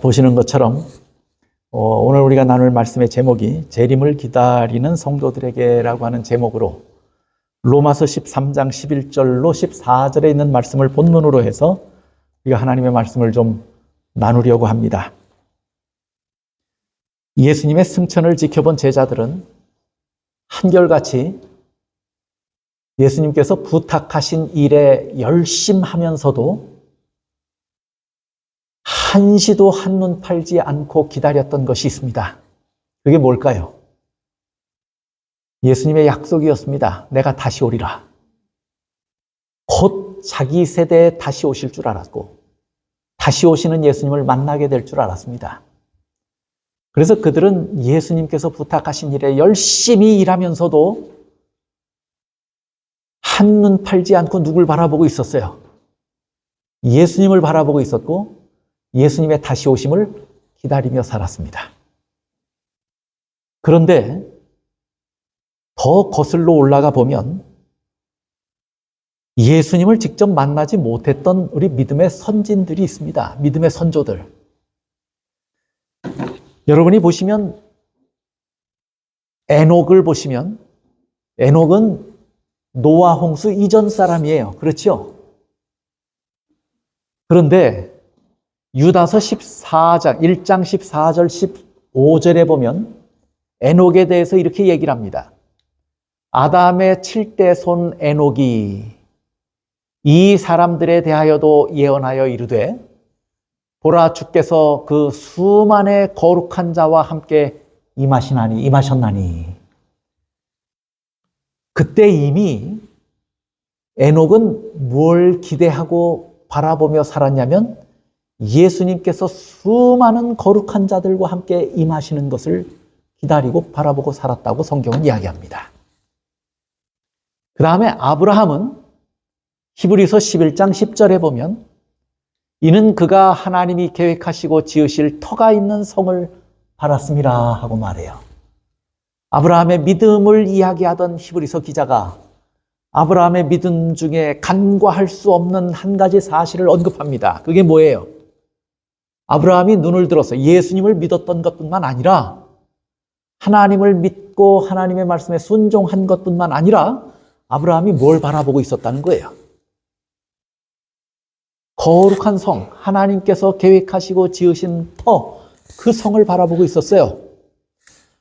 보시는 것처럼 오늘 우리가 나눌 말씀의 제목이 재림을 기다리는 성도들에게라고 하는 제목으로 로마서 13장 11절로 14절에 있는 말씀을 본문으로 해서 우리가 하나님의 말씀을 좀 나누려고 합니다. 예수님의 승천을 지켜본 제자들은 한결같이 예수님께서 부탁하신 일에 열심하면서도 한시도 한눈 팔지 않고 기다렸던 것이 있습니다. 그게 뭘까요? 예수님의 약속이었습니다. 내가 다시 오리라. 곧 자기 세대에 다시 오실 줄 알았고 다시 오시는 예수님을 만나게 될 줄 알았습니다. 그래서 그들은 예수님께서 부탁하신 일에 열심히 일하면서도 한눈 팔지 않고 누굴 바라보고 있었어요. 예수님을 바라보고 있었고 예수님의 다시 오심을 기다리며 살았습니다. 그런데 더 거슬러 올라가 보면 예수님을 직접 만나지 못했던 우리 믿음의 선진들이 있습니다. 믿음의 선조들. 여러분이 보시면 에녹을 보시면 에녹은 노아 홍수 이전 사람이에요. 그렇죠? 그런데 유다서 14장 1장 14절 15절에 보면 에녹에 대해서 이렇게 얘기를 합니다. 아담의 7대 손 에녹이 이 사람들에 대하여도 예언하여 이르되 보라 주께서 그 수만의 거룩한 자와 함께 임하셨나니. 그때 이미 에녹은 뭘 기대하고 바라보며 살았냐면 예수님께서 수많은 거룩한 자들과 함께 임하시는 것을 기다리고 바라보고 살았다고 성경은 이야기합니다. 그 다음에 아브라함은 히브리서 11장 10절에 보면 이는 그가 하나님이 계획하시고 지으실 터가 있는 성을 바랐음이라 하고 말해요. 아브라함의 믿음을 이야기하던 히브리서 기자가 아브라함의 믿음 중에 간과할 수 없는 한 가지 사실을 언급합니다. 그게 뭐예요? 아브라함이 눈을 들어서 예수님을 믿었던 것뿐만 아니라 하나님을 믿고 하나님의 말씀에 순종한 것뿐만 아니라 아브라함이 뭘 바라보고 있었다는 거예요? 거룩한 성, 하나님께서 계획하시고 지으신 터, 그 성을 바라보고 있었어요.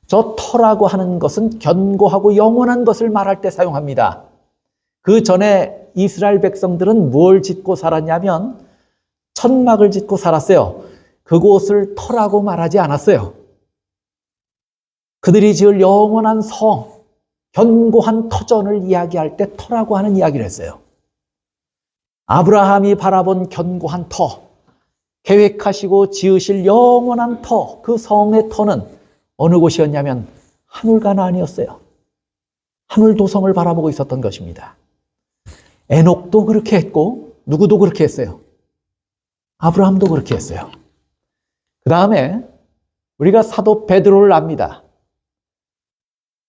저 터라고 하는 것은 견고하고 영원한 것을 말할 때 사용합니다. 그 전에 이스라엘 백성들은 뭘 짓고 살았냐면 천막을 짓고 살았어요. 그곳을 터라고 말하지 않았어요. 그들이 지을 영원한 성, 견고한 터전을 이야기할 때 터라고 하는 이야기를 했어요. 아브라함이 바라본 견고한 터, 계획하시고 지으실 영원한 터, 그 성의 터는 어느 곳이었냐면 하늘 가나안이었어요. 하늘 도성을 바라보고 있었던 것입니다. 에녹도 그렇게 했고 누구도 그렇게 했어요. 아브라함도 그렇게 했어요. 그 다음에 우리가 사도 베드로를 압니다.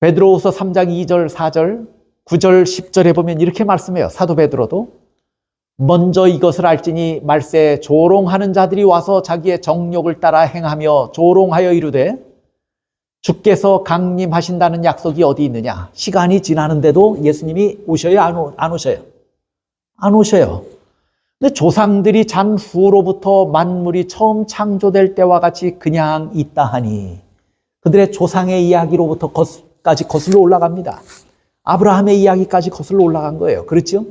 베드로후서 3장 2절, 4절, 9절, 10절에 보면 이렇게 말씀해요. 사도 베드로도 먼저 이것을 알지니 말세 조롱하는 자들이 와서 자기의 정욕을 따라 행하며 조롱하여 이르되 주께서 강림하신다는 약속이 어디 있느냐? 시간이 지나는데도 예수님이 오셔요? 안 오셔요? 안 오셔요. 근데 조상들이 잔 후로부터 만물이 처음 창조될 때와 같이 그냥 있다 하니 그들의 조상의 이야기로부터까지 거슬러 올라갑니다. 아브라함의 이야기까지 거슬러 올라간 거예요. 그렇죠?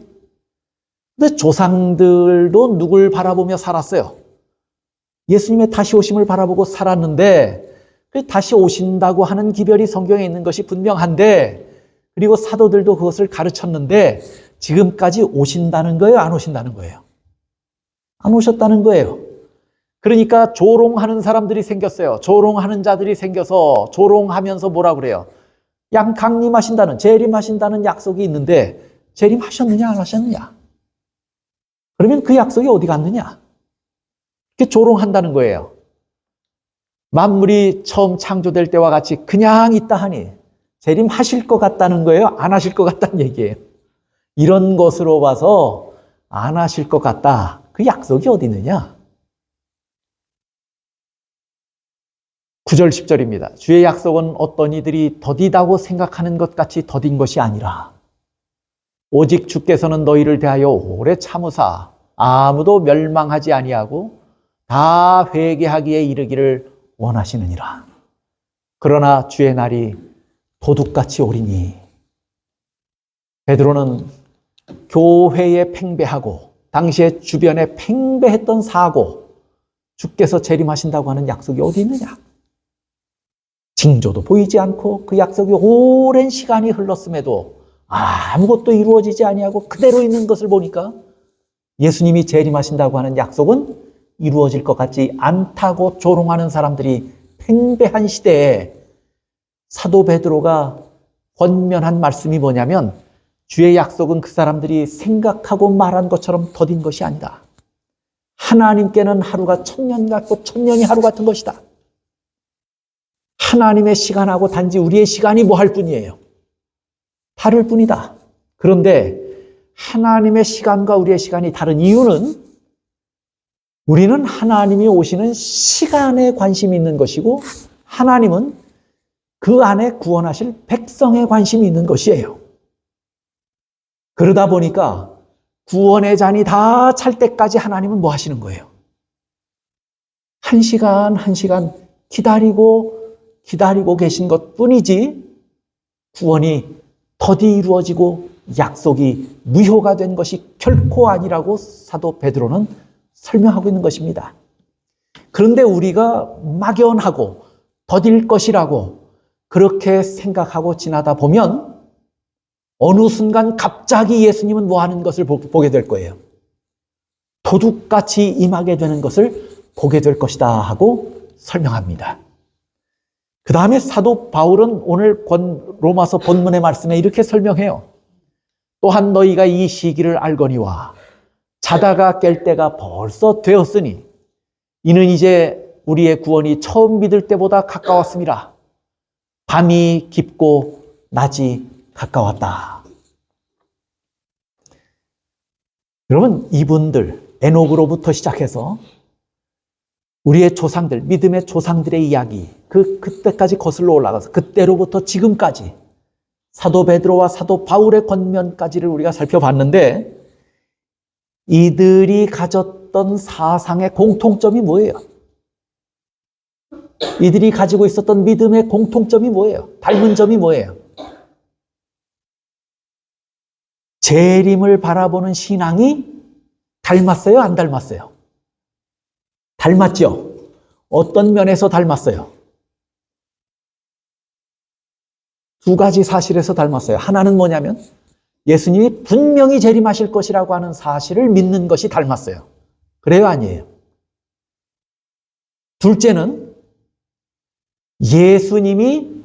근데 조상들도 누굴 바라보며 살았어요? 예수님의 다시 오심을 바라보고 살았는데 다시 오신다고 하는 기별이 성경에 있는 것이 분명한데 그리고 사도들도 그것을 가르쳤는데 지금까지 오신다는 거예요? 안 오신다는 거예요? 안 오셨다는 거예요. 그러니까 조롱하는 사람들이 생겼어요. 조롱하는 자들이 생겨서 조롱하면서 뭐라 그래요? 강림하신다는, 재림하신다는 약속이 있는데 재림하셨느냐 안 하셨느냐? 그러면 그 약속이 어디 갔느냐? 이렇게 조롱한다는 거예요. 만물이 처음 창조될 때와 같이 그냥 있다 하니 재림하실 것 같다는 거예요? 안 하실 것 같다는 얘기예요. 이런 것으로 봐서 안 하실 것 같다. 그 약속이 어디 있느냐? 9절 10절입니다. 주의 약속은 어떤 이들이 더디다고 생각하는 것 같이 더딘 것이 아니라 오직 주께서는 너희를 대하여 오래 참으사 아무도 멸망하지 아니하고 다 회개하기에 이르기를 원하시느니라. 그러나 주의 날이 도둑같이 오리니. 베드로는 교회에 팽배하고 당시에 주변에 팽배했던 사고, 주께서 재림하신다고 하는 약속이 어디 있느냐? 징조도 보이지 않고 그 약속이 오랜 시간이 흘렀음에도 아무것도 이루어지지 아니하고 그대로 있는 것을 보니까 예수님이 재림하신다고 하는 약속은 이루어질 것 같지 않다고 조롱하는 사람들이 팽배한 시대에 사도 베드로가 권면한 말씀이 뭐냐면, 주의 약속은 그 사람들이 생각하고 말한 것처럼 더딘 것이 아니다. 하나님께는 하루가 1000년 같고 1000년이 하루 같은 것이다. 하나님의 시간하고 단지 우리의 시간이 뭐 할 뿐이에요. 다를 뿐이다. 그런데 하나님의 시간과 우리의 시간이 다른 이유는 우리는 하나님이 오시는 시간에 관심이 있는 것이고 하나님은 그 안에 구원하실 백성에 관심이 있는 것이에요. 그러다 보니까 구원의 잔이 다 찰 때까지 하나님은 뭐 하시는 거예요? 한 시간 한 시간 기다리고 계신 것 뿐이지 구원이 더디 이루어지고 약속이 무효가 된 것이 결코 아니라고 사도 베드로는 설명하고 있는 것입니다. 그런데 우리가 막연하고 더딜 것이라고 그렇게 생각하고 지나다 보면 어느 순간 갑자기 예수님은 뭐 하는 것을 보게 될 거예요. 도둑같이 임하게 되는 것을 보게 될 것이다 하고 설명합니다. 그 다음에 사도 바울은 오늘 로마서 본문의 말씀에 이렇게 설명해요. 또한 너희가 이 시기를 알거니와 자다가 깰 때가 벌써 되었으니 이는 이제 우리의 구원이 처음 믿을 때보다 가까웠습니다. 밤이 깊고 낮이 가까웠다. 여러분, 이분들 에녹으로부터 시작해서 우리의 조상들, 믿음의 조상들의 이야기, 그때까지 거슬러 올라가서 그때로부터 지금까지 사도 베드로와 사도 바울의 권면까지를 우리가 살펴봤는데 이들이 가졌던 사상의 공통점이 뭐예요? 이들이 가지고 있었던 믿음의 공통점이 뭐예요? 닮은 점이 뭐예요? 재림을 바라보는 신앙이 닮았어요? 안 닮았어요? 닮았죠? 어떤 면에서 닮았어요? 두 가지 사실에서 닮았어요. 하나는 뭐냐면 예수님이 분명히 재림하실 것이라고 하는 사실을 믿는 것이 닮았어요. 그래요? 아니에요? 둘째는 예수님이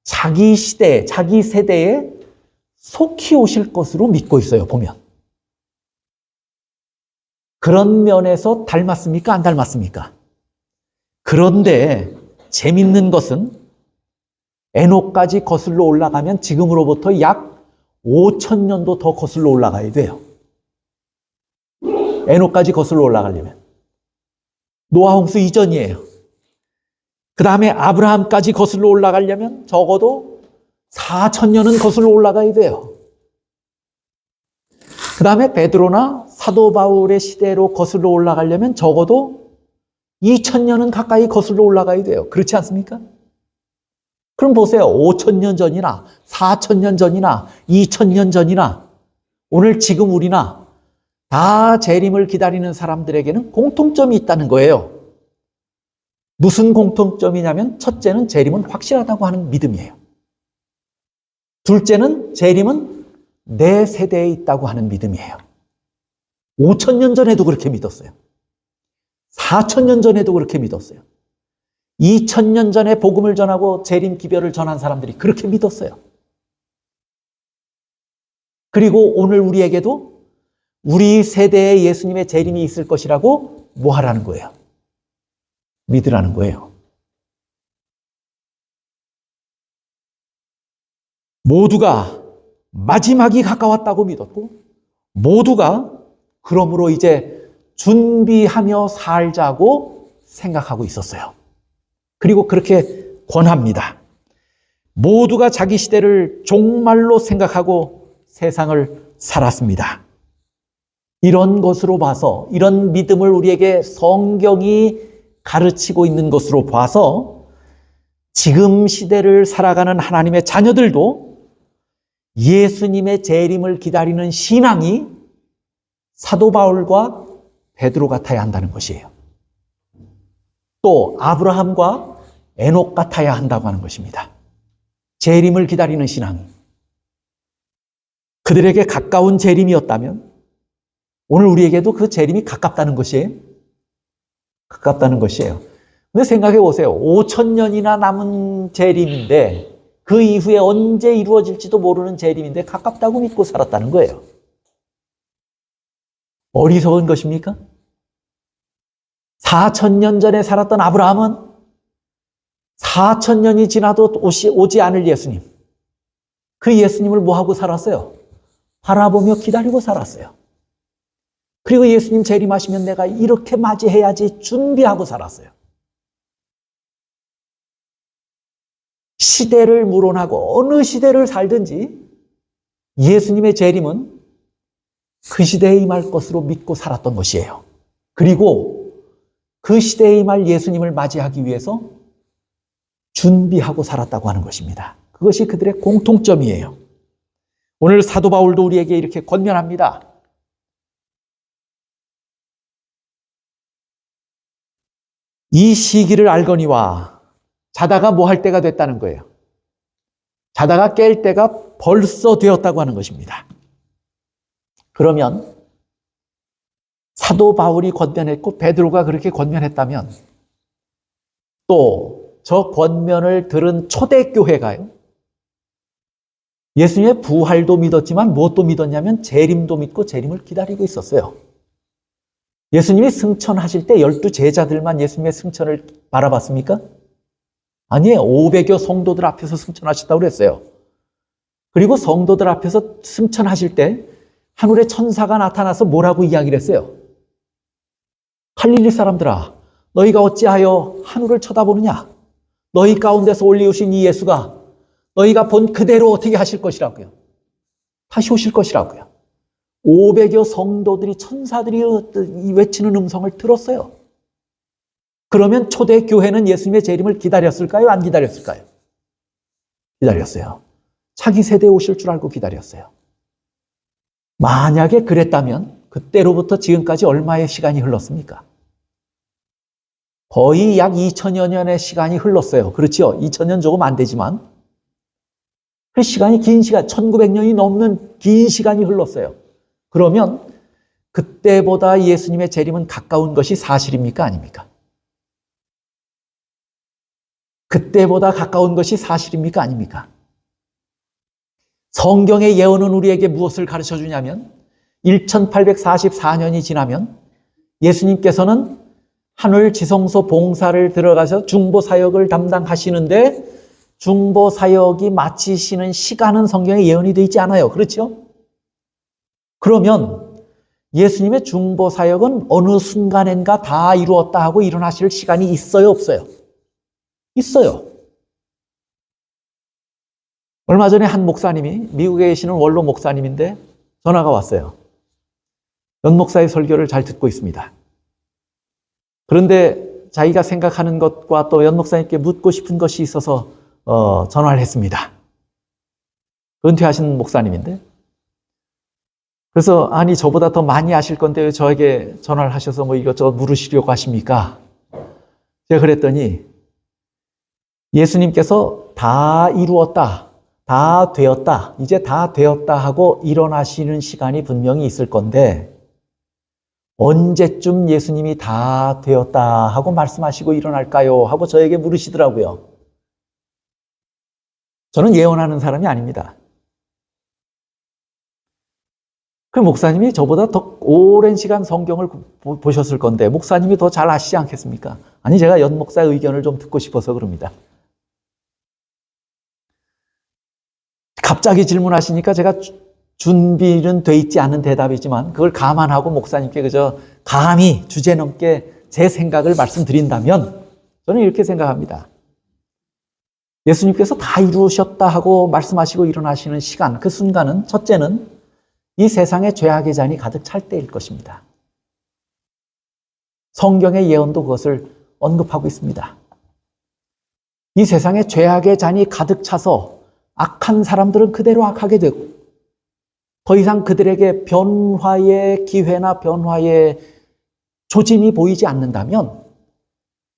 자기 시대에, 자기 세대에 속히 오실 것으로 믿고 있어요, 보면. 그런 면에서 닮았습니까? 안 닮았습니까? 그런데 재밌는 것은 에녹까지 거슬러 올라가면 지금으로부터 약 5000년도 더 거슬러 올라가야 돼요. 에녹까지 거슬러 올라가려면. 노아 홍수 이전이에요. 그 다음에 아브라함까지 거슬러 올라가려면 적어도 4000년은 거슬러 올라가야 돼요. 그 다음에 베드로나 사도 바울의 시대로 거슬러 올라가려면 적어도 2000년은 가까이 거슬러 올라가야 돼요. 그렇지 않습니까? 그럼 보세요. 5000년 전이나 4000년 전이나 2000년 전이나 오늘 지금 우리나 다 재림을 기다리는 사람들에게는 공통점이 있다는 거예요. 무슨 공통점이냐면 첫째는 재림은 확실하다고 하는 믿음이에요. 둘째는 재림은 내 세대에 있다고 하는 믿음이에요. 5000년 전에도 그렇게 믿었어요. 4000년 전에도 그렇게 믿었어요. 2000년 전에 복음을 전하고 재림 기별을 전한 사람들이 그렇게 믿었어요. 그리고 오늘 우리에게도 우리 세대에 예수님의 재림이 있을 것이라고 뭐 하라는 거예요? 믿으라는 거예요. 모두가 마지막이 가까웠다고 믿었고 모두가 그러므로 이제 준비하며 살자고 생각하고 있었어요. 그리고 그렇게 권합니다. 모두가 자기 시대를 종말로 생각하고 세상을 살았습니다. 이런 것으로 봐서, 이런 믿음을 우리에게 성경이 가르치고 있는 것으로 봐서 지금 시대를 살아가는 하나님의 자녀들도 예수님의 재림을 기다리는 신앙이 사도 바울과 베드로 같아야 한다는 것이에요. 또 아브라함과 에녹 같아야 한다고 하는 것입니다. 재림을 기다리는 신앙이. 그들에게 가까운 재림이었다면 오늘 우리에게도 그 재림이 가깝다는 것이에요. 가깝다는 것이에요. 근데 생각해 보세요. 5,000년이나 남은 재림인데 그 이후에 언제 이루어질지도 모르는 재림인데 가깝다고 믿고 살았다는 거예요. 어리석은 것입니까? 4,000년 전에 살았던 아브라함은 4,000년이 지나도 오지 않을 예수님. 그 예수님을 뭐하고 살았어요? 바라보며 기다리고 살았어요. 그리고 예수님 재림하시면 내가 이렇게 맞이해야지 준비하고 살았어요. 시대를 물어나고 어느 시대를 살든지 예수님의 재림은 그 시대에 임할 것으로 믿고 살았던 것이에요. 그리고 그 시대에 임할 예수님을 맞이하기 위해서 준비하고 살았다고 하는 것입니다. 그것이 그들의 공통점이에요. 오늘 사도 바울도 우리에게 이렇게 권면합니다. 이 시기를 알거니와 자다가 뭐 할 때가 됐다는 거예요. 자다가 깰 때가 벌써 되었다고 하는 것입니다. 그러면 사도 바울이 권면했고 베드로가 그렇게 권면했다면 또 저 권면을 들은 초대교회가요. 예수님의 부활도 믿었지만 무엇도 믿었냐면 재림도 믿고 재림을 기다리고 있었어요. 예수님이 승천하실 때 12 제자들만 예수님의 승천을 바라봤습니까? 아니에요. 500여 성도들 앞에서 승천하셨다고 그랬어요. 그리고 성도들 앞에서 승천하실 때 하늘의 천사가 나타나서 뭐라고 이야기를 했어요? 갈릴리 사람들아, 너희가 어찌하여 하늘을 쳐다보느냐? 너희 가운데서 올리우신 이 예수가 너희가 본 그대로 어떻게 하실 것이라고요. 다시 오실 것이라고요. 500여 성도들이 천사들이 외치는 음성을 들었어요. 그러면 초대교회는 예수님의 재림을 기다렸을까요? 안 기다렸을까요? 기다렸어요. 자기 세대에 오실 줄 알고 기다렸어요. 만약에 그랬다면 그때로부터 지금까지 얼마의 시간이 흘렀습니까? 거의 약 2000여 년의 시간이 흘렀어요. 그렇죠? 2000년 조금 안 되지만 그 시간이 긴 시간, 1900년이 넘는 긴 시간이 흘렀어요. 그러면 그때보다 예수님의 재림은 가까운 것이 사실입니까? 아닙니까? 그때보다 가까운 것이 사실입니까? 아닙니까? 성경의 예언은 우리에게 무엇을 가르쳐 주냐면 1844년이 지나면 예수님께서는 하늘 지성소 봉사를 들어가서 중보 사역을 담당하시는데 중보 사역이 마치시는 시간은 성경에 예언이 되어 있지 않아요. 그렇죠? 그러면 예수님의 중보 사역은 어느 순간엔가 다 이루었다 하고 일어나실 시간이 있어요? 없어요? 있어요. 얼마 전에 한 목사님이 미국에 계시는 원로 목사님인데 전화가 왔어요. 연 목사의 설교를 잘 듣고 있습니다. 그런데 자기가 생각하는 것과 또 연 목사님께 묻고 싶은 것이 있어서 전화를 했습니다. 은퇴하신 목사님인데 그래서 아니 저보다 더 많이 아실 건데 왜 저에게 전화를 하셔서 뭐 이것저것 물으시려고 하십니까? 제가 그랬더니 예수님께서 다 이루었다, 다 되었다, 이제 다 되었다 하고 일어나시는 시간이 분명히 있을 건데 언제쯤 예수님이 다 되었다 하고 말씀하시고 일어날까요? 하고 저에게 물으시더라고요. 저는 예언하는 사람이 아닙니다. 그 목사님이 저보다 더 오랜 시간 성경을 보셨을 건데 목사님이 더 잘 아시지 않겠습니까? 아니 제가 연 목사의 의견을 좀 듣고 싶어서 그럽니다. 갑자기 질문하시니까 제가 준비는 돼 있지 않은 대답이지만 그걸 감안하고 목사님께 그저 감히 주제넘게 제 생각을 말씀드린다면 저는 이렇게 생각합니다. 예수님께서 다 이루셨다 하고 말씀하시고 일어나시는 시간, 그 순간은 첫째는 이 세상에 죄악의 잔이 가득 찰 때일 것입니다. 성경의 예언도 그것을 언급하고 있습니다. 이 세상에 죄악의 잔이 가득 차서 악한 사람들은 그대로 악하게 되고 더 이상 그들에게 변화의 기회나 변화의 조짐이 보이지 않는다면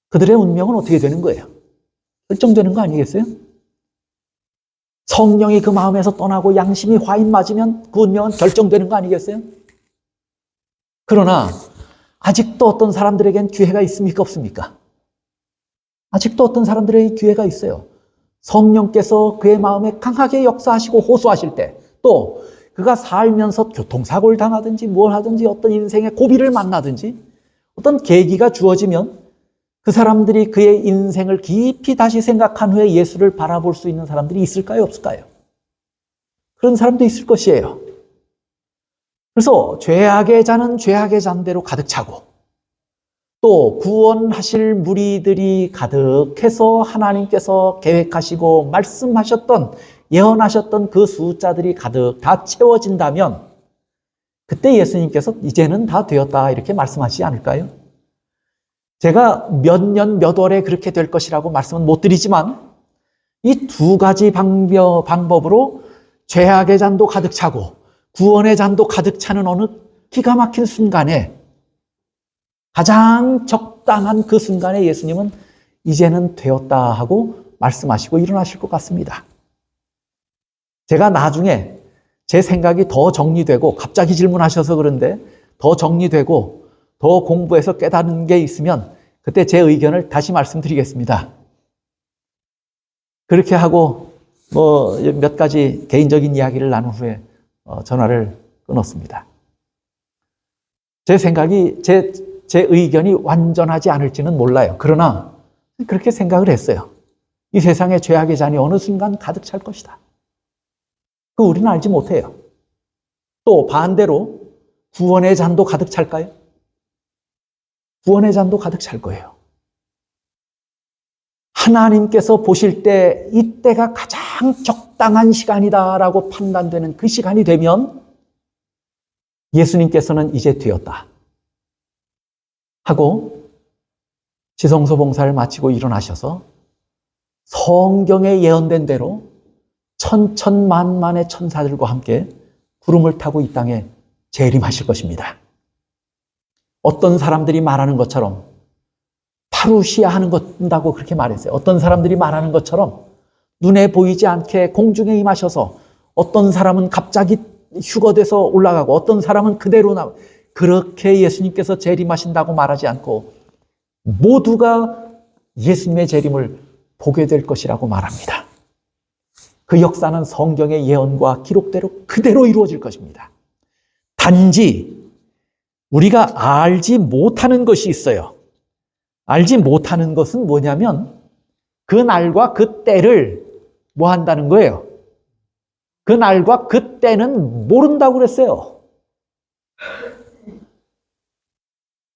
그들의 운명은 어떻게 되는 거예요? 결정되는 거 아니겠어요? 성령이 그 마음에서 떠나고 양심이 화인 맞으면 그 운명은 결정되는 거 아니겠어요? 그러나 아직도 어떤 사람들에겐 기회가 있습니까? 없습니까? 아직도 어떤 사람들에게 기회가 있어요. 성령께서 그의 마음에 강하게 역사하시고 호소하실 때, 또 그가 살면서 교통사고를 당하든지 뭘 하든지 어떤 인생의 고비를 만나든지 어떤 계기가 주어지면 그 사람들이 그의 인생을 깊이 다시 생각한 후에 예수를 바라볼 수 있는 사람들이 있을까요? 없을까요? 그런 사람도 있을 것이에요. 그래서 죄악의 잔은 죄악의 잔대로 가득 차고 또 구원하실 무리들이 가득해서 하나님께서 계획하시고 말씀하셨던 예언하셨던 그 숫자들이 가득 다 채워진다면 그때 예수님께서 이제는 다 되었다 이렇게 말씀하시지 않을까요? 제가 몇 년 몇 월에 그렇게 될 것이라고 말씀은 못 드리지만 이 두 가지 방법으로 죄악의 잔도 가득 차고 구원의 잔도 가득 차는 어느 기가 막힌 순간에 가장 적당한 그 순간에 예수님은 이제는 되었다 하고 말씀하시고 일어나실 것 같습니다. 제가 나중에 제 생각이 더 정리되고 갑자기 질문하셔서 그런데 더 정리되고 더 공부해서 깨달은 게 있으면 그때 제 의견을 다시 말씀드리겠습니다. 그렇게 하고 몇 가지 개인적인 이야기를 나눈 후에 전화를 끊었습니다. 제 생각이 제 의견이 완전하지 않을지는 몰라요. 그러나 그렇게 생각을 했어요. 이 세상에 죄악의 잔이 어느 순간 가득 찰 것이다. 그 우리는 알지 못해요. 또 반대로 구원의 잔도 가득 찰까요? 구원의 잔도 가득 찰 거예요. 하나님께서 보실 때 이때가 가장 적당한 시간이다라고 판단되는 그 시간이 되면 예수님께서는 이제 되었다 하고 지성소 봉사를 마치고 일어나셔서 성경에 예언된 대로 천천만만의 천사들과 함께 구름을 타고 이 땅에 재림하실 것입니다. 어떤 사람들이 말하는 것처럼 파루시아 하는 것다고 그렇게 말했어요. 어떤 사람들이 말하는 것처럼 눈에 보이지 않게 공중에 임하셔서 어떤 사람은 갑자기 휴거돼서 올라가고 어떤 사람은 그대로 나오고 그렇게 예수님께서 재림하신다고 말하지 않고 모두가 예수님의 재림을 보게 될 것이라고 말합니다. 그 역사는 성경의 예언과 기록대로 그대로 이루어질 것입니다. 단지 우리가 알지 못하는 것이 있어요. 알지 못하는 것은 뭐냐면 그 날과 그 때를 뭐 한다는 거예요? 그 날과 그 때는 모른다고 그랬어요.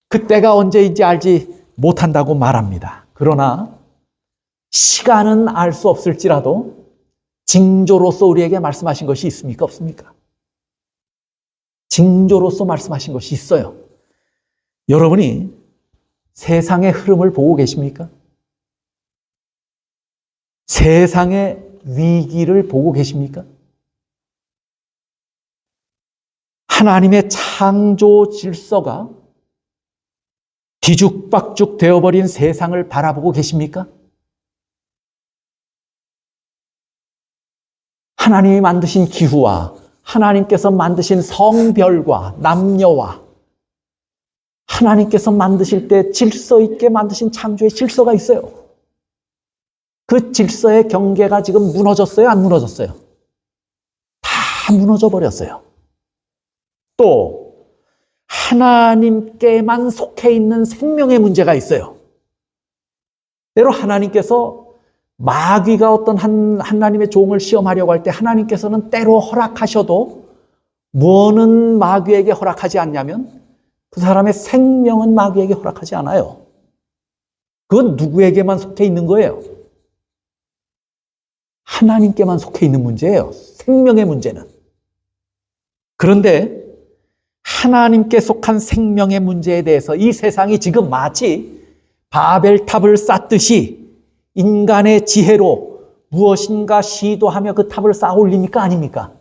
그 때가 언제인지 알지 못한다고 말합니다. 그러나 시간은 알 수 없을지라도 징조로서 우리에게 말씀하신 것이 있습니까? 없습니까? 징조로서 말씀하신 것이 있어요. 여러분이 세상의 흐름을 보고 계십니까? 세상의 위기를 보고 계십니까? 하나님의 창조 질서가 뒤죽박죽 되어버린 세상을 바라보고 계십니까? 하나님이 만드신 기후와 하나님께서 만드신 성별과 남녀와 하나님께서 만드실 때 질서 있게 만드신 창조의 질서가 있어요. 그 질서의 경계가 지금 무너졌어요? 안 무너졌어요? 다 무너져 버렸어요. 또 하나님께만 속해 있는 생명의 문제가 있어요. 때로 하나님께서 마귀가 어떤 하나님의 종을 시험하려고 할 때 하나님께서는 때로 허락하셔도 뭐는 마귀에게 허락하지 않냐면 그 사람의 생명은 마귀에게 허락하지 않아요. 그건 누구에게만 속해 있는 거예요? 하나님께만 속해 있는 문제예요. 생명의 문제는. 그런데 하나님께 속한 생명의 문제에 대해서 이 세상이 지금 마치 바벨탑을 쌓듯이 인간의 지혜로 무엇인가 시도하며 그 탑을 쌓아 올립니까? 아닙니까?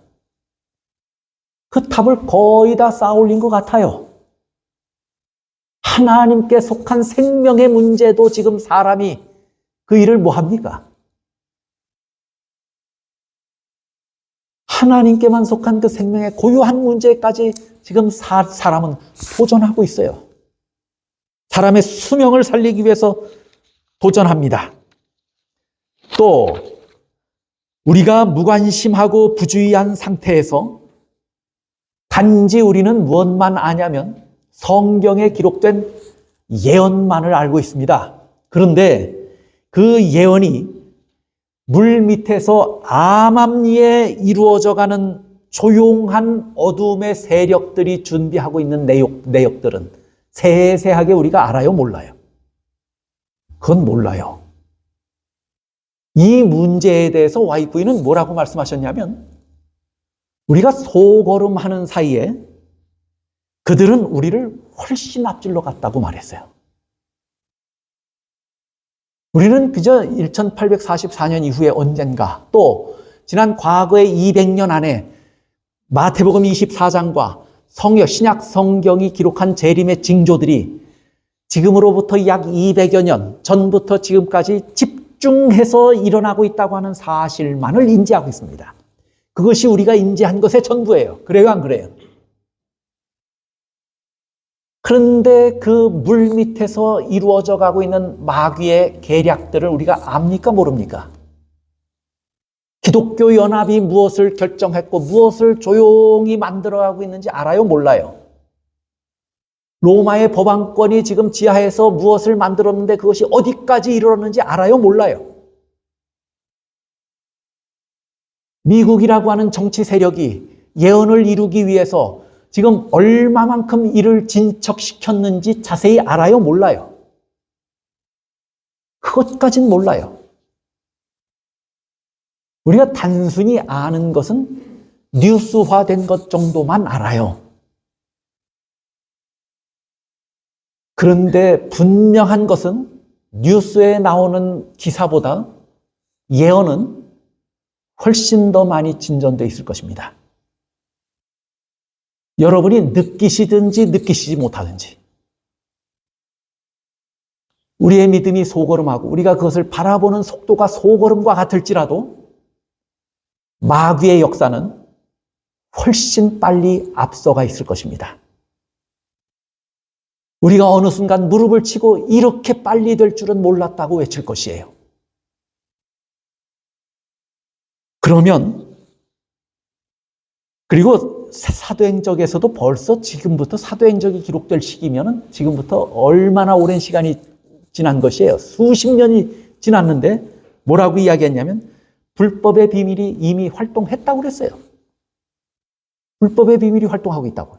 그 탑을 거의 다 쌓아 올린 것 같아요. 하나님께 속한 생명의 문제도 지금 사람이 그 일을 뭐 합니까? 하나님께만 속한 그 생명의 고유한 문제까지 지금 사람은 도전하고 있어요. 사람의 수명을 살리기 위해서 도전합니다. 또 우리가 무관심하고 부주의한 상태에서 단지 우리는 무엇만 아냐면 성경에 기록된 예언만을 알고 있습니다. 그런데 그 예언이 물 밑에서 암암리에 이루어져가는 조용한 어둠의 세력들이 준비하고 있는 내역들은 세세하게 우리가 알아요, 몰라요? 그건 몰라요. 이 문제에 대해서 YF는 뭐라고 말씀하셨냐면 우리가 소걸음하는 사이에 그들은 우리를 훨씬 앞질러 갔다고 말했어요. 우리는 그저 1844년 이후에 언젠가 또 지난 과거의 200년 안에 마태복음 24장과 신약 성경이 기록한 재림의 징조들이 지금으로부터 약 200여 년 전부터 지금까지 집중해서 일어나고 있다고 하는 사실만을 인지하고 있습니다. 그것이 우리가 인지한 것의 전부예요. 그래요, 안 그래요? 그런데 그 물 밑에서 이루어져 가고 있는 마귀의 계략들을 우리가 압니까, 모릅니까? 기독교 연합이 무엇을 결정했고 무엇을 조용히 만들어가고 있는지 알아요, 몰라요? 로마의 법왕권이 지금 지하에서 무엇을 만들었는데 그것이 어디까지 이르렀는지 알아요, 몰라요? 미국이라고 하는 정치 세력이 예언을 이루기 위해서 지금 얼마만큼 이를 진척시켰는지 자세히 알아요, 몰라요? 그것까진 몰라요. 우리가 단순히 아는 것은 뉴스화된 것 정도만 알아요. 그런데 분명한 것은 뉴스에 나오는 기사보다 예언은 훨씬 더 많이 진전되어 있을 것입니다. 여러분이 느끼시든지 느끼시지 못하든지 우리의 믿음이 소걸음하고 우리가 그것을 바라보는 속도가 소걸음과 같을지라도 마귀의 역사는 훨씬 빨리 앞서가 있을 것입니다. 우리가 어느 순간 무릎을 치고 이렇게 빨리 될 줄은 몰랐다고 외칠 것이에요. 그리고 사도행적에서도 벌써 지금부터 사도행적이 기록될 시기면은 지금부터 얼마나 오랜 시간이 지난 것이에요. 수십 년이 지났는데 뭐라고 이야기했냐면 불법의 비밀이 이미 활동했다고 그랬어요. 불법의 비밀이 활동하고 있다고.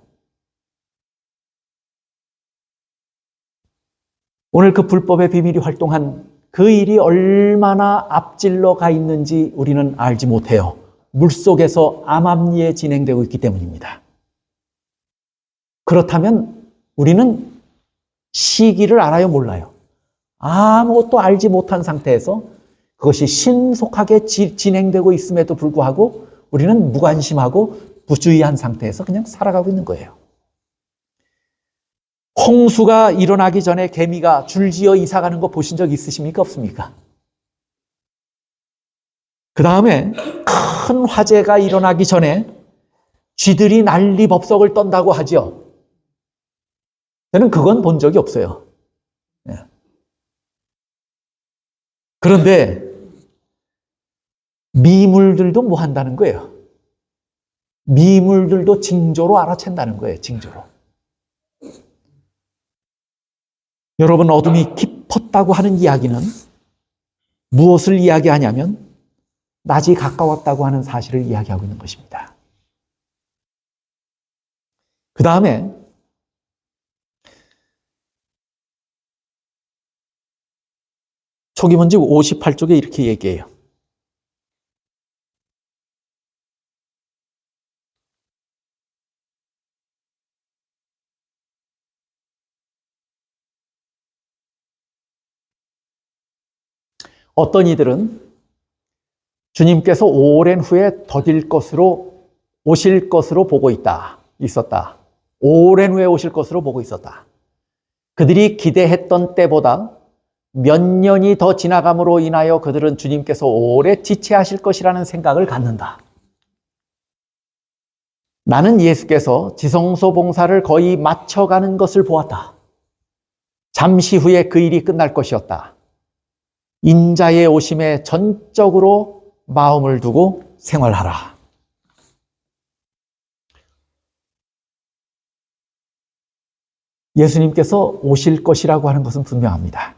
오늘 그 불법의 비밀이 활동한 그 일이 얼마나 앞질러 가 있는지 우리는 알지 못해요. 물속에서 암암리에 진행되고 있기 때문입니다. 그렇다면 우리는 시기를 알아요, 몰라요? 아무것도 알지 못한 상태에서 그것이 신속하게 진행되고 있음에도 불구하고 우리는 무관심하고 부주의한 상태에서 그냥 살아가고 있는 거예요. 홍수가 일어나기 전에 개미가 줄지어 이사가는 거 보신 적 있으십니까? 없습니까? 그 다음에 큰 화재가 일어나기 전에 쥐들이 난리법석을 떤다고 하죠. 저는 그건 본 적이 없어요. 그런데 미물들도 뭐 한다는 거예요? 미물들도 징조로 알아챈다는 거예요. 징조로. 여러분, 어둠이 깊었다고 하는 이야기는 무엇을 이야기하냐면 낮이 가까웠다고 하는 사실을 이야기하고 있는 것입니다. 그 다음에 초기문집 58쪽에 이렇게 얘기해요. 어떤 이들은 주님께서 오랜 후에 더딜 것으로 오실 것으로 보고 있었다. 오랜 후에 오실 것으로 보고 있었다. 그들이 기대했던 때보다 몇 년이 더 지나감으로 인하여 그들은 주님께서 오래 지체하실 것이라는 생각을 갖는다. 나는 예수께서 지성소 봉사를 거의 마쳐가는 것을 보았다. 잠시 후에 그 일이 끝날 것이었다. 인자의 오심에 전적으로 마음을 두고 생활하라. 예수님께서 오실 것이라고 하는 것은 분명합니다.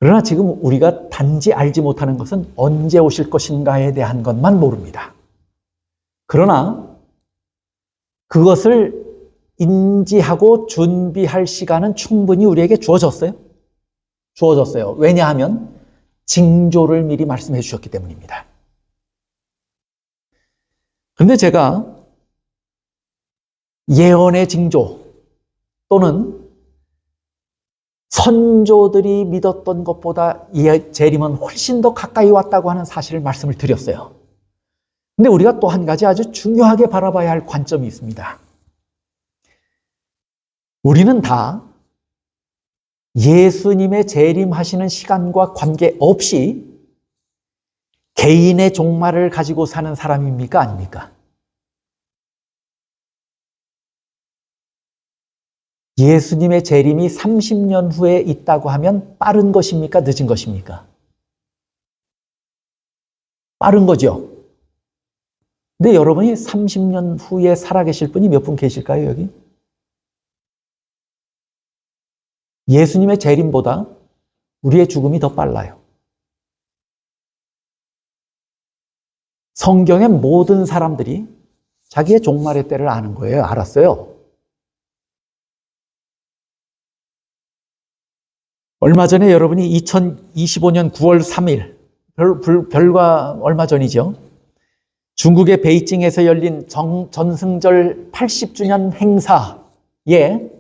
그러나 지금 우리가 단지 알지 못하는 것은 언제 오실 것인가에 대한 것만 모릅니다. 그러나 그것을 인지하고 준비할 시간은 충분히 우리에게 주어졌어요. 왜냐하면 징조를 미리 말씀해 주셨기 때문입니다. 그런데 제가 예언의 징조 또는 선조들이 믿었던 것보다 재림은 훨씬 더 가까이 왔다고 하는 사실을 말씀을 드렸어요. 근데 우리가 또 한 가지 아주 중요하게 바라봐야 할 관점이 있습니다. 우리는 다 예수님의 재림하시는 시간과 관계없이 개인의 종말을 가지고 사는 사람입니까? 아닙니까? 예수님의 재림이 30년 후에 있다고 하면 빠른 것입니까? 늦은 것입니까? 빠른 거죠. 근데 여러분이 30년 후에 살아계실 분이 몇 분 계실까요, 여기? 예수님의 재림보다 우리의 죽음이 더 빨라요. 성경의 모든 사람들이 자기의 종말의 때를 아는 거예요. 알았어요. 얼마 전에 여러분이 2025년 9월 3일, 별과 얼마 전이죠. 중국의 베이징에서 열린 전승절 80주년 행사에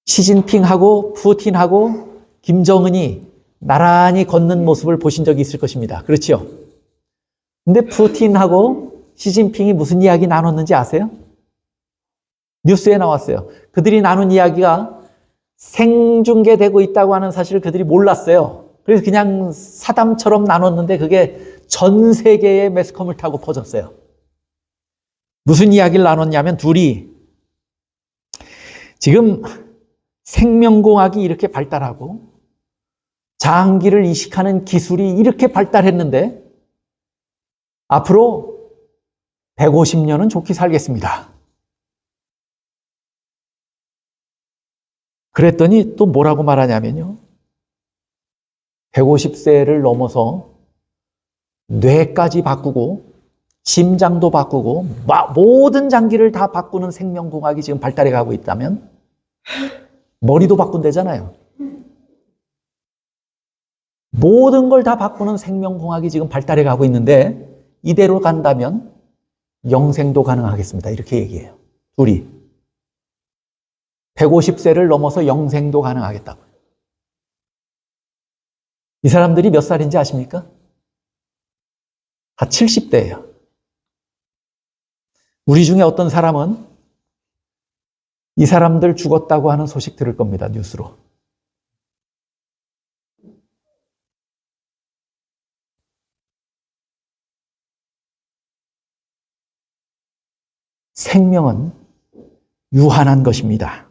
시진핑하고 푸틴하고 김정은이 나란히 걷는 모습을 보신 적이 있을 것입니다. 그렇죠? 근데 푸틴하고 시진핑이 무슨 이야기 나눴는지 아세요? 뉴스에 나왔어요. 그들이 나눈 이야기가 생중계되고 있다고 하는 사실을 그들이 몰랐어요. 그래서 그냥 사담처럼 나눴는데 그게 전 세계의 매스컴을 타고 퍼졌어요. 무슨 이야기를 나눴냐면 둘이 지금 생명공학이 이렇게 발달하고 장기를 이식하는 기술이 이렇게 발달했는데 앞으로 150년은 좋게 살겠습니다. 그랬더니 또 뭐라고 말하냐면요. 150세를 넘어서 뇌까지 바꾸고 심장도 바꾸고 모든 장기를 다 바꾸는 생명공학이 지금 발달해 가고 있다면 머리도 바꾼대잖아요. 모든 걸 다 바꾸는 생명공학이 지금 발달해 가고 있는데 이대로 간다면 영생도 가능하겠습니다. 이렇게 얘기해요. 둘이. 150세를 넘어서 영생도 가능하겠다고. 이 사람들이 몇 살인지 아십니까? 다 70대예요. 우리 중에 어떤 사람은 이 사람들 죽었다고 하는 소식 들을 겁니다. 뉴스로. 생명은 유한한 것입니다.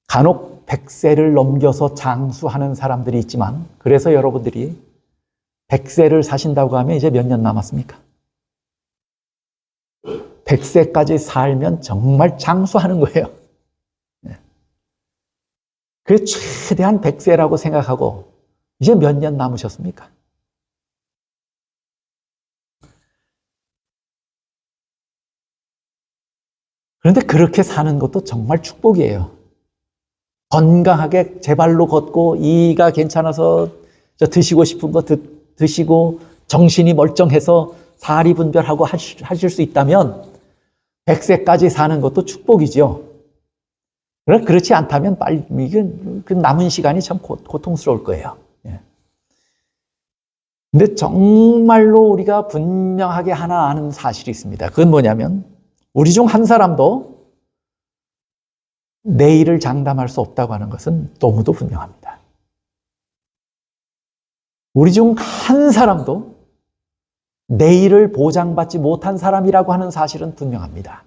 간혹 100세를 넘겨서 장수하는 사람들이 있지만 그래서 여러분들이 100세를 사신다고 하면 이제 몇 년 남았습니까? 100세까지 살면 정말 장수하는 거예요. 그게 최대한 100세라고 생각하고 이제 몇 년 남으셨습니까? 그런데 그렇게 사는 것도 정말 축복이에요. 건강하게 제 발로 걷고 이가 괜찮아서 드시고 싶은 거 드시고 정신이 멀쩡해서 사리분별하고 하실 수 있다면 100세까지 사는 것도 축복이죠. 그렇지 않다면 빨리, 그 남은 시간이 참 고통스러울 거예요. 예. 근데 정말로 우리가 분명하게 하나 아는 사실이 있습니다. 그건 뭐냐면, 우리 중 한 사람도 내일을 장담할 수 없다고 하는 것은 너무도 분명합니다. 우리 중 한 사람도 내일을 보장받지 못한 사람이라고 하는 사실은 분명합니다.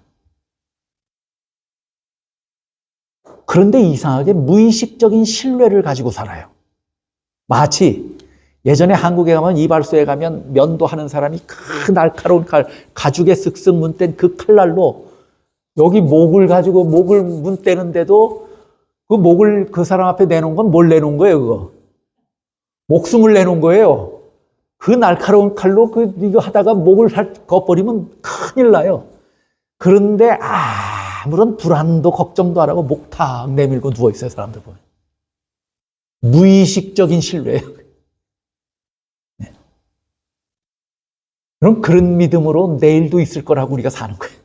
그런데 이상하게 무의식적인 신뢰를 가지고 살아요. 마치 예전에 한국에 가면 이발소에 가면 면도하는 사람이 그 날카로운 칼, 가죽에 쓱쓱 문댄 그 칼날로 여기 목을 가지고 목을 문대는데도 그 목을 그 사람 앞에 내놓은 건 뭘 내놓은 거예요, 그거? 목숨을 내놓은 거예요. 그 날카로운 칼로 이거 하다가 목을 거버리면 큰일 나요. 그런데 아무런 불안도 걱정도 안 하고 목 탁 내밀고 누워있어요, 사람들 보면. 무의식적인 신뢰예요. 네. 그럼 그런 믿음으로 내일도 있을 거라고 우리가 사는 거예요.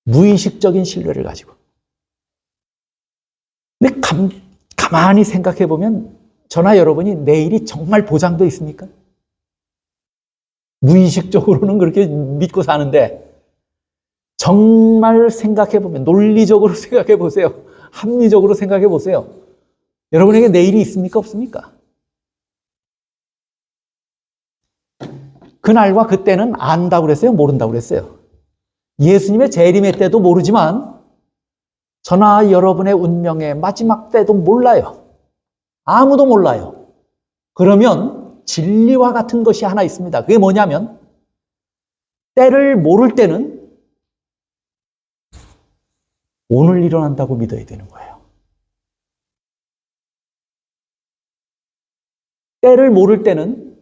무의식적인 신뢰를 가지고. 근데 가만히 생각해 보면 저나 여러분이 내일이 정말 보장돼 있습니까? 무의식적으로는 그렇게 믿고 사는데 정말 생각해 보면, 논리적으로 생각해 보세요. 합리적으로 생각해 보세요. 여러분에게 내일이 있습니까? 없습니까? 그날과 그때는 안다고 그랬어요? 모른다고 그랬어요? 예수님의 재림의 때도 모르지만 저나 여러분의 운명의 마지막 때도 몰라요. 아무도 몰라요. 그러면 진리와 같은 것이 하나 있습니다. 그게 뭐냐면 때를 모를 때는 오늘 일어난다고 믿어야 되는 거예요. 때를 모를 때는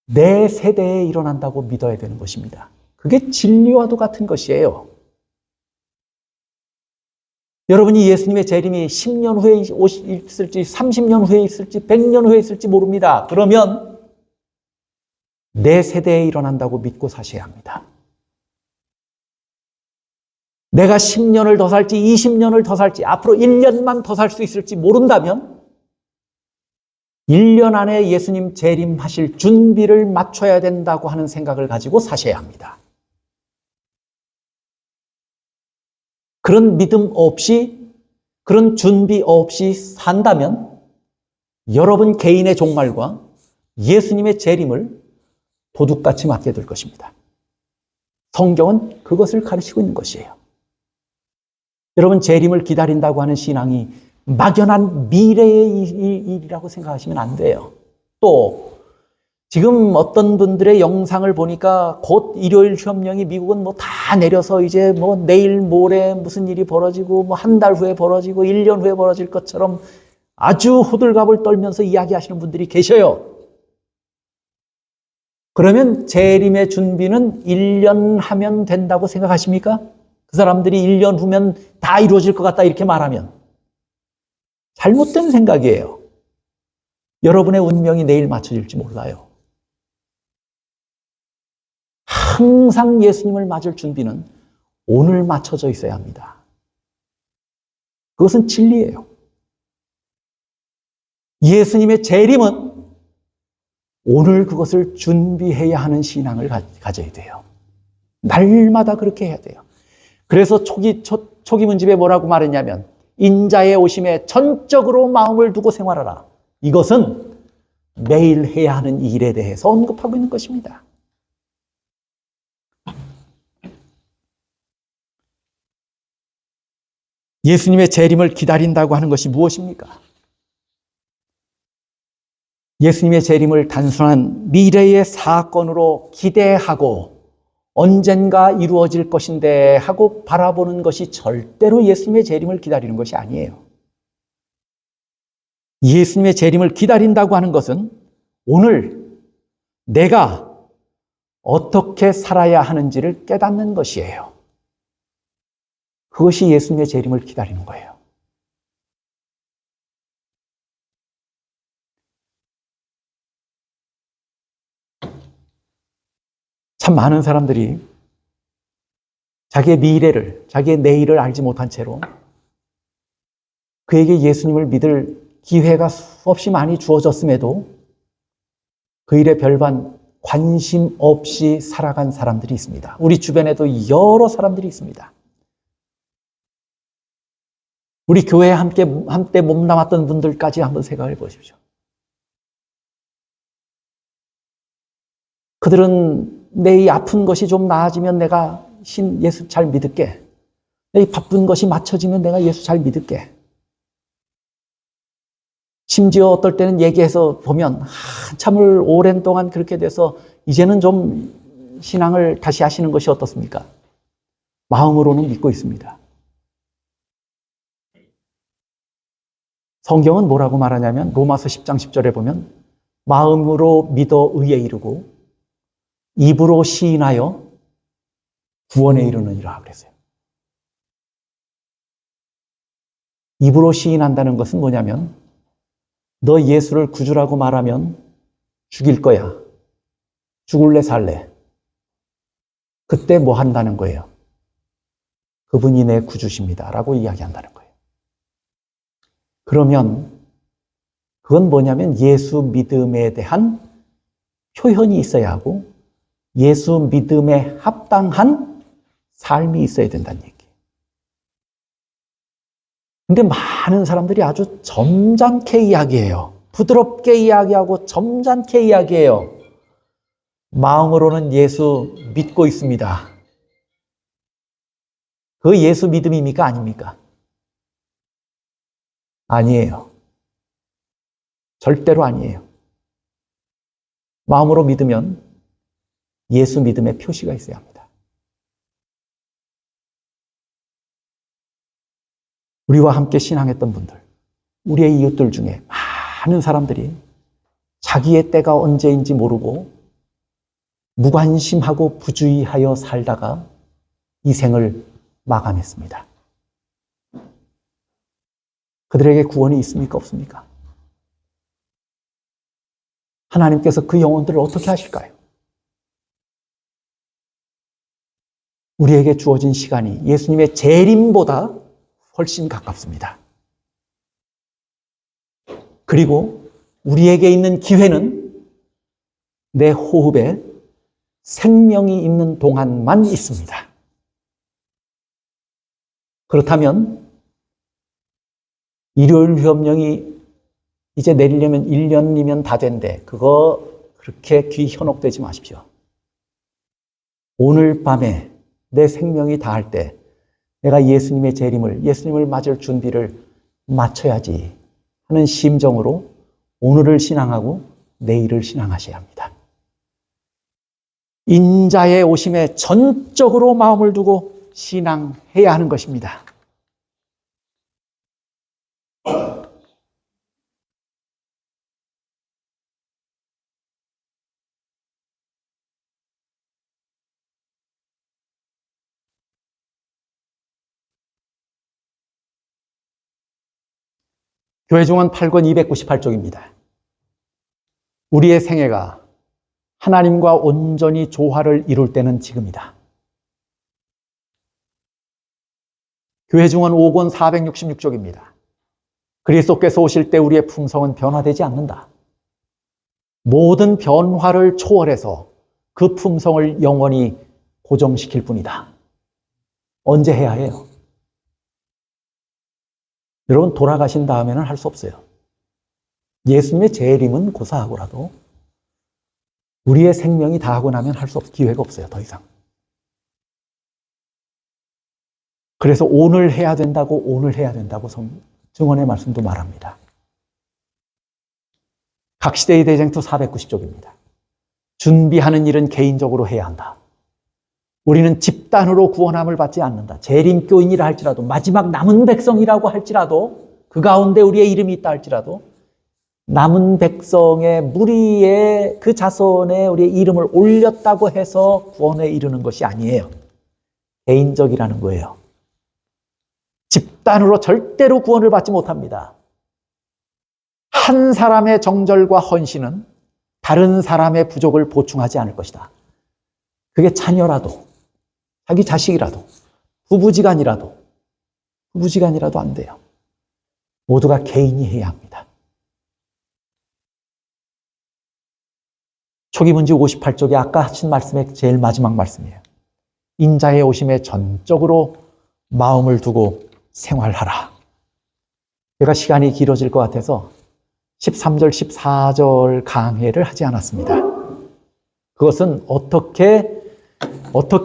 내 세대에 일어난다고 믿어야 되는 것입니다. 그게 진리와도 같은 것이에요. 여러분이 예수님의 재림이 10년 후에 있을지 30년 후에 있을지 100년 후에 있을지 모릅니다. 그러면 내 세대에 일어난다고 믿고 사셔야 합니다. 내가 10년을 더 살지 20년을 더 살지 앞으로 1년만 더 살 수 있을지 모른다면 1년 안에 예수님 재림하실 준비를 맞춰야 된다고 하는 생각을 가지고 사셔야 합니다. 그런 믿음 없이, 그런 준비 없이 산다면 여러분 개인의 종말과 예수님의 재림을 도둑같이 맞게 될 것입니다. 성경은 그것을 가르치고 있는 것이에요. 여러분, 재림을 기다린다고 하는 신앙이 막연한 미래의 일이라고 생각하시면 안 돼요. 또 지금 어떤 분들의 영상을 보니까 곧 일요일 휴업령이 미국은 뭐 다 내려서 이제 뭐 내일 모레 무슨 일이 벌어지고 뭐 한 달 후에 벌어지고 1년 후에 벌어질 것처럼 아주 호들갑을 떨면서 이야기하시는 분들이 계셔요. 그러면 재림의 준비는 1년 하면 된다고 생각하십니까? 그 사람들이 1년 후면 다 이루어질 것 같다 이렇게 말하면 잘못된 생각이에요. 여러분의 운명이 내일 맞춰질지 몰라요. 항상 예수님을 맞을 준비는 오늘 맞춰져 있어야 합니다. 그것은 진리예요. 예수님의 재림은 오늘 그것을 준비해야 하는 신앙을 가져야 돼요. 날마다 그렇게 해야 돼요. 그래서 초기 문집에 뭐라고 말했냐면 인자의 오심에 전적으로 마음을 두고 생활하라. 이것은 매일 해야 하는 일에 대해서 언급하고 있는 것입니다. 예수님의 재림을 기다린다고 하는 것이 무엇입니까? 예수님의 재림을 단순한 미래의 사건으로 기대하고 언젠가 이루어질 것인데 하고 바라보는 것이 절대로 예수님의 재림을 기다리는 것이 아니에요. 예수님의 재림을 기다린다고 하는 것은 오늘 내가 어떻게 살아야 하는지를 깨닫는 것이에요. 그것이 예수님의 재림을 기다리는 거예요. 참 많은 사람들이 자기의 미래를, 자기의 내일을 알지 못한 채로 그에게 예수님을 믿을 기회가 수없이 많이 주어졌음에도 그 일에 별반 관심 없이 살아간 사람들이 있습니다. 우리 주변에도 여러 사람들이 있습니다. 우리 교회에 한때 몸담았던 분들까지 한번 생각해 보십시오. 그들은 내 이 아픈 것이 좀 나아지면 내가 예수 잘 믿을게. 내 이 바쁜 것이 맞춰지면 내가 예수 잘 믿을게. 심지어 어떨 때는 얘기해서 보면 한참을 오랜 동안 그렇게 돼서 이제는 좀 신앙을 다시 하시는 것이 어떻습니까? 마음으로는 믿고 있습니다. 성경은 뭐라고 말하냐면 로마서 10장 10절에 보면 마음으로 믿어 의에 이르고 입으로 시인하여 구원에 이르느니라 그랬어요. 입으로 시인한다는 것은 뭐냐면 너 예수를 구주라고 말하면 죽일 거야. 죽을래 살래. 그때 뭐 한다는 거예요? 그분이 내 구주십니다. 라고 이야기한다는 거예요. 그러면 그건 뭐냐면 예수 믿음에 대한 표현이 있어야 하고 예수 믿음에 합당한 삶이 있어야 된다는 얘기예요. 근데 많은 사람들이 아주 점잖게 이야기해요. 부드럽게 이야기하고 점잖게 이야기해요. 마음으로는 예수 믿고 있습니다. 그 예수 믿음입니까? 아닙니까? 아니에요. 절대로 아니에요. 마음으로 믿으면 예수 믿음의 표시가 있어야 합니다. 우리와 함께 신앙했던 분들, 우리의 이웃들 중에 많은 사람들이 자기의 때가 언제인지 모르고 무관심하고 부주의하여 살다가 이 생을 마감했습니다. 그들에게 구원이 있습니까? 없습니까? 하나님께서 그 영혼들을 어떻게 하실까요? 우리에게 주어진 시간이 예수님의 재림보다 훨씬 가깝습니다. 그리고 우리에게 있는 기회는 내 호흡에 생명이 있는 동안만 있습니다. 그렇다면 일요일 휴업령이 이제 내리려면 1년이면 다 된대. 그거 그렇게 귀 현혹되지 마십시오. 오늘 밤에 내 생명이 다할 때 내가 예수님을 맞을 준비를 마쳐야지 하는 심정으로 오늘을 신앙하고 내일을 신앙하셔야 합니다. 인자의 오심에 전적으로 마음을 두고 신앙해야 하는 것입니다. 교회종은 8권 298쪽입니다. 우리의 생애가 하나님과 온전히 조화를 이룰 때는 지금이다. 교회종은 5권 466쪽입니다. 그리스도께서 오실 때 우리의 품성은 변화되지 않는다. 모든 변화를 초월해서 그 품성을 영원히 고정시킬 뿐이다. 언제 해야 해요? 여러분 돌아가신 다음에는 할 수 없어요. 예수님의 재림은 고사하고라도 우리의 생명이 다하고 나면 할 수 없어요. 기회가 없어요. 더 이상. 그래서 오늘 해야 된다고 증언의 말씀도 말합니다. 각 시대의 대쟁투 490쪽입니다. 준비하는 일은 개인적으로 해야 한다. 우리는 집단으로 구원함을 받지 않는다. 재림교인이라 할지라도 마지막 남은 백성이라고 할지라도 그 가운데 우리의 이름이 있다 할지라도 남은 백성의 무리의 그 자손에 우리의 이름을 올렸다고 해서 구원에 이르는 것이 아니에요. 개인적이라는 거예요. 집단으로 절대로 구원을 받지 못합니다. 한 사람의 정절과 헌신은 다른 사람의 부족을 보충하지 않을 것이다. 그게 자녀라도 자기 자식이라도 부부지간이라도 안 돼요. 모두가 개인이 해야 합니다. 초기문지 58쪽에 아까 하신 말씀의 제일 마지막 말씀이에요. 인자의 오심에 전적으로 마음을 두고 생활하라. 제가 시간이 길어질 것 같아서 13절, 14절 강해를 하지 않았습니다. 그것은 어떻게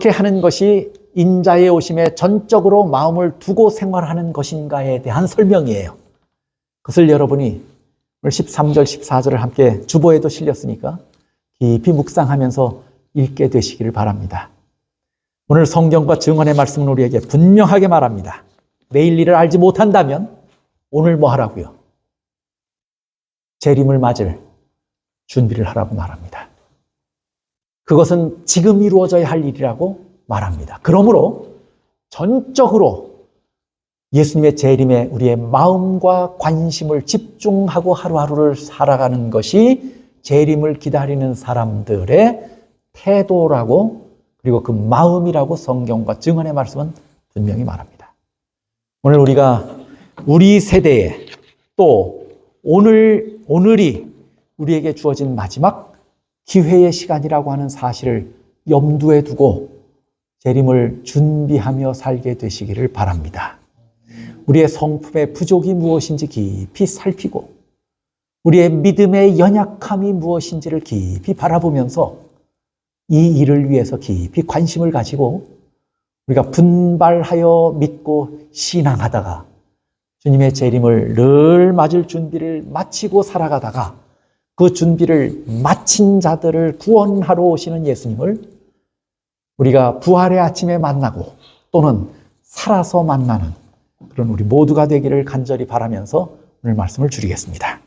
하는 것이 인자의 오심에 전적으로 마음을 두고 생활하는 것인가에 대한 설명이에요. 그것을 여러분이 오늘 13절, 14절을 함께 주보에도 실렸으니까 깊이 묵상하면서 읽게 되시기를 바랍니다. 오늘 성경과 증언의 말씀은 우리에게 분명하게 말합니다. 내일 일을 알지 못한다면 오늘 뭐 하라고요? 재림을 맞을 준비를 하라고 말합니다. 그것은 지금 이루어져야 할 일이라고 말합니다. 그러므로 전적으로 예수님의 재림에 우리의 마음과 관심을 집중하고 하루하루를 살아가는 것이 재림을 기다리는 사람들의 태도라고, 그리고 그 마음이라고 성경과 증언의 말씀은 분명히 말합니다. 오늘 우리가 우리 세대에 또 오늘이 우리에게 주어진 마지막 기회의 시간이라고 하는 사실을 염두에 두고 재림을 준비하며 살게 되시기를 바랍니다. 우리의 성품의 부족이 무엇인지 깊이 살피고 우리의 믿음의 연약함이 무엇인지를 깊이 바라보면서 이 일을 위해서 깊이 관심을 가지고 우리가 분발하여 믿고 신앙하다가 주님의 재림을 늘 맞을 준비를 마치고 살아가다가 그 준비를 마친 자들을 구원하러 오시는 예수님을 우리가 부활의 아침에 만나고 또는 살아서 만나는 그런 우리 모두가 되기를 간절히 바라면서 오늘 말씀을 줄이겠습니다.